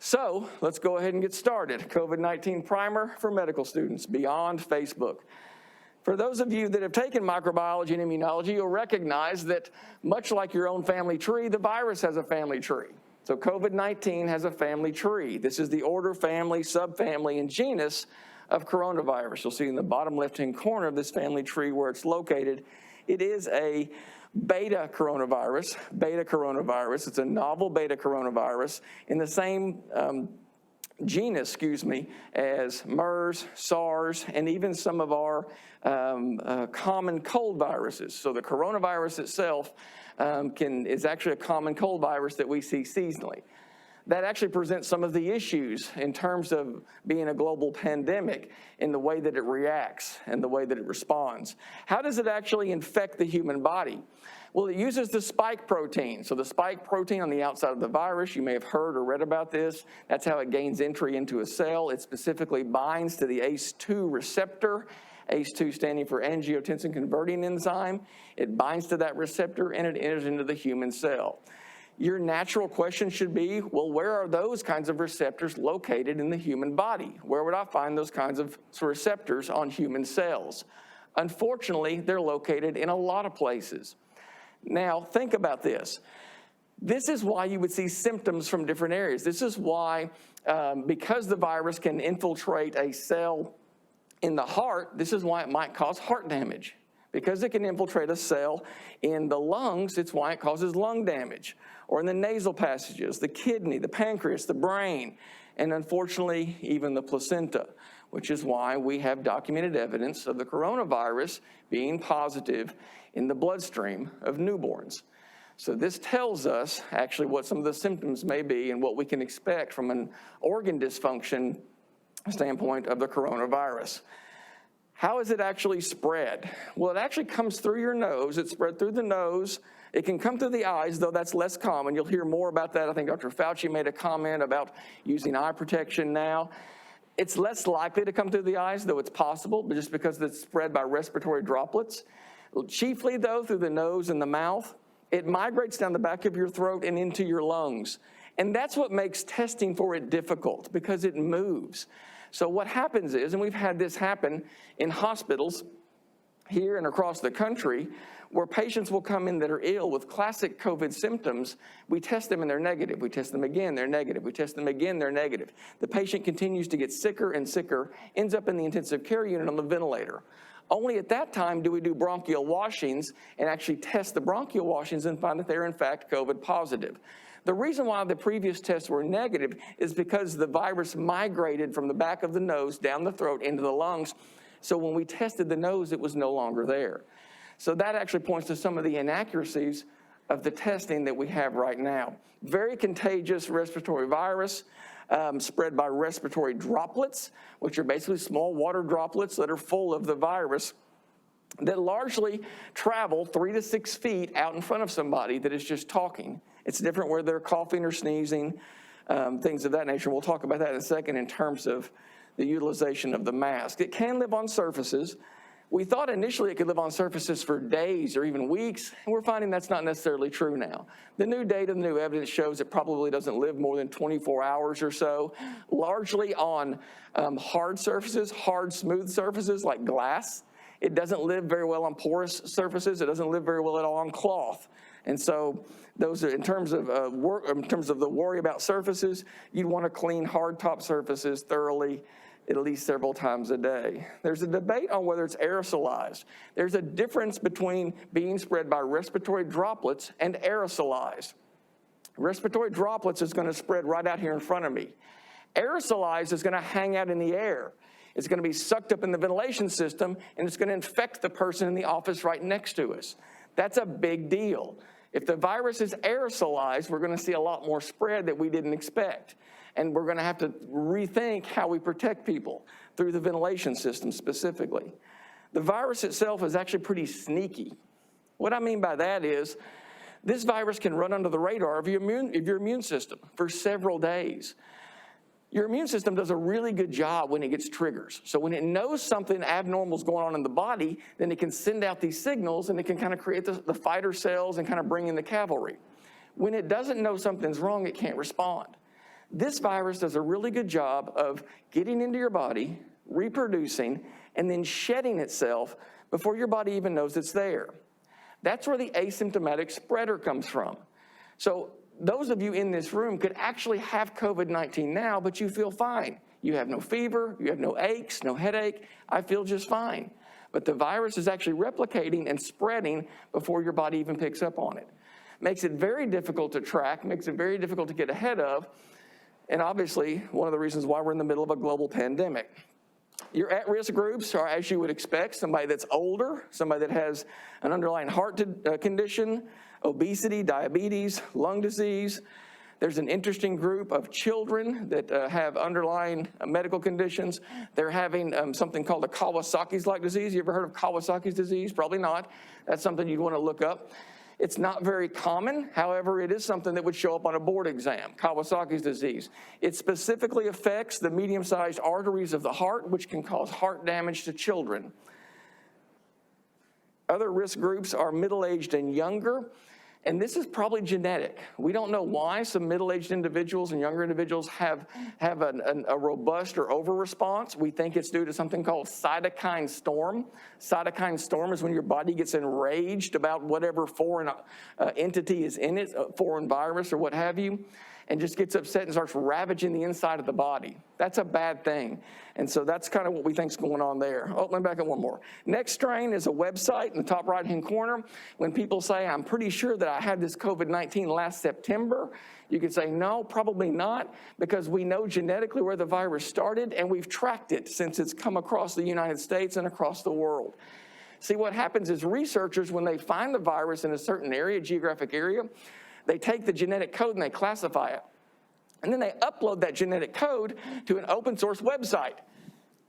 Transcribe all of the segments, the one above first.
So let's go ahead and get started. COVID-19 primer for medical students beyond Facebook. For those of you that have taken microbiology and immunology, you'll recognize that much like your own family tree, the virus has a family tree. So COVID-19 has a family tree. This is the order, family, subfamily, and genus of coronavirus. You'll see in the bottom left-hand corner of this family tree where it's located. It is a beta coronavirus. It's a novel beta coronavirus in the same genus, as MERS, SARS, and even some of our common cold viruses. So the coronavirus itself is actually a common cold virus that we see seasonally. That actually presents some of the issues in terms of being a global pandemic in the way that it reacts and the way that it responds. How does it actually infect the human body? Well, it uses the spike protein. So the spike protein on the outside of the virus, you may have heard or read about this. That's how it gains entry into a cell. It specifically binds to the ACE2 receptor, ACE2 standing for angiotensin converting enzyme. It binds to that receptor and it enters into the human cell. Your natural question should be, well, where are those kinds of receptors located in the human body? Where would I find those kinds of receptors on human cells? Unfortunately, they're located in a lot of places. Now, think about this. This is why you would see symptoms from different areas. This is why, because the virus can infiltrate a cell in the heart, this is why it might cause heart damage. Because it can infiltrate a cell in the lungs, it's why it causes lung damage. Or in the nasal passages, the kidney, the pancreas, the brain, and unfortunately, even the placenta, which is why we have documented evidence of the coronavirus being positive in the bloodstream of newborns. So this tells us actually what some of the symptoms may be and what we can expect from an organ dysfunction standpoint of the coronavirus. How is it actually spread? Well, it actually comes through your nose. It's spread through the nose. It can come through the eyes, though that's less common. You'll hear more about that. I think Dr. Fauci made a comment about using eye protection now. It's less likely to come through the eyes, though it's possible, but just because it's spread by respiratory droplets. Chiefly, though, through the nose and the mouth. It migrates down the back of your throat and into your lungs. And that's what makes testing for it difficult, because it moves. So what happens is, and we've had this happen in hospitals here and across the country, where patients will come in that are ill with classic COVID symptoms. We test them and they're negative. We test them again, they're negative. We test them again, they're negative. The patient continues to get sicker and sicker, ends up in the intensive care unit on the ventilator. Only at that time do we do bronchial washings and actually test the bronchial washings and find that they're in fact COVID positive. The reason why the previous tests were negative is because the virus migrated from the back of the nose down the throat into the lungs. So when we tested the nose, it was no longer there. So that actually points to some of the inaccuracies of the testing that we have right now. Very contagious respiratory virus, spread by respiratory droplets, which are basically small water droplets that are full of the virus that largely travel 3 to 6 feet out in front of somebody that is just talking. It's different where they're coughing or sneezing, things of that nature. We'll talk about that in a second in terms of the utilization of the mask. It can live on surfaces. We thought initially it could live on surfaces for days or even weeks, and we're finding that's not necessarily true now. The new data, the new evidence shows it probably doesn't live more than 24 hours or so, largely on hard surfaces, hard, smooth surfaces like glass. It doesn't live very well on porous surfaces. It doesn't live very well at all on cloth. And so those are, in terms of the worry about surfaces, you'd want to clean hard top surfaces thoroughly at least several times a day. There's a debate on whether it's aerosolized. There's a difference between being spread by respiratory droplets and aerosolized. Respiratory droplets is going to spread right out here in front of me. Aerosolized is going to hang out in the air. It's going to be sucked up in the ventilation system, and it's going to infect the person in the office right next to us. That's a big deal. If the virus is aerosolized, we're going to see a lot more spread that we didn't expect. And we're going to have to rethink how we protect people through the ventilation system specifically. The virus itself is actually pretty sneaky. What I mean by that is this virus can run under the radar of your immune system for several days. Your immune system does a really good job when it gets triggers. So when it knows something abnormal is going on in the body, then it can send out these signals and it can kind of create the fighter cells and kind of bring in the cavalry. When it doesn't know something's wrong, it can't respond. This virus does a really good job of getting into your body, reproducing, and then shedding itself before your body even knows it's there. That's where the asymptomatic spreader comes from. So those of you in this room could actually have COVID-19 now, but you feel fine. You have no fever, you have no aches, no headache. I feel just fine. But the virus is actually replicating and spreading before your body even picks up on it. Makes it very difficult to track, makes it very difficult to get ahead of, and obviously one of the reasons why we're in the middle of a global pandemic. Your at-risk groups are, as you would expect, somebody that's older, somebody that has an underlying heart condition, obesity, diabetes, lung disease. There's an interesting group of children that have underlying medical conditions. They're having something called a Kawasaki's-like disease. You ever heard of Kawasaki's disease? Probably not. That's something you'd want to look up. It's not very common. However, it is something that would show up on a board exam, Kawasaki's disease. It specifically affects the medium-sized arteries of the heart, which can cause heart damage to children. Other risk groups are middle-aged and younger, and this is probably genetic. We don't know why some middle-aged individuals and younger individuals have a robust or over-response. We think it's due to something called cytokine storm. Cytokine storm is when your body gets enraged about whatever foreign entity is in it, a foreign virus or what have you, and just gets upset and starts ravaging the inside of the body. That's a bad thing. And so that's kind of what we think is going on there. Oh, let me back up one more. Next Strain is a website in the top right-hand corner. When people say, I'm pretty sure that I had this COVID-19 last September, you could say, no, probably not, because we know genetically where the virus started, and we've tracked it since it's come across the United States and across the world. See, what happens is researchers, when they find the virus in a certain area, geographic area, they take the genetic code and they classify it. And then they upload that genetic code to an open source website.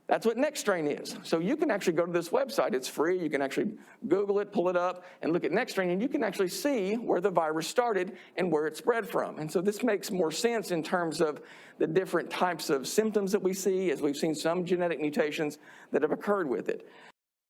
That's what NextStrain is. So you can actually go to this website. It's free. You can actually Google it, pull it up, and look at NextStrain, and you can actually see where the virus started and where it spread from. And so this makes more sense in terms of the different types of symptoms that we see, as we've seen some genetic mutations that have occurred with it.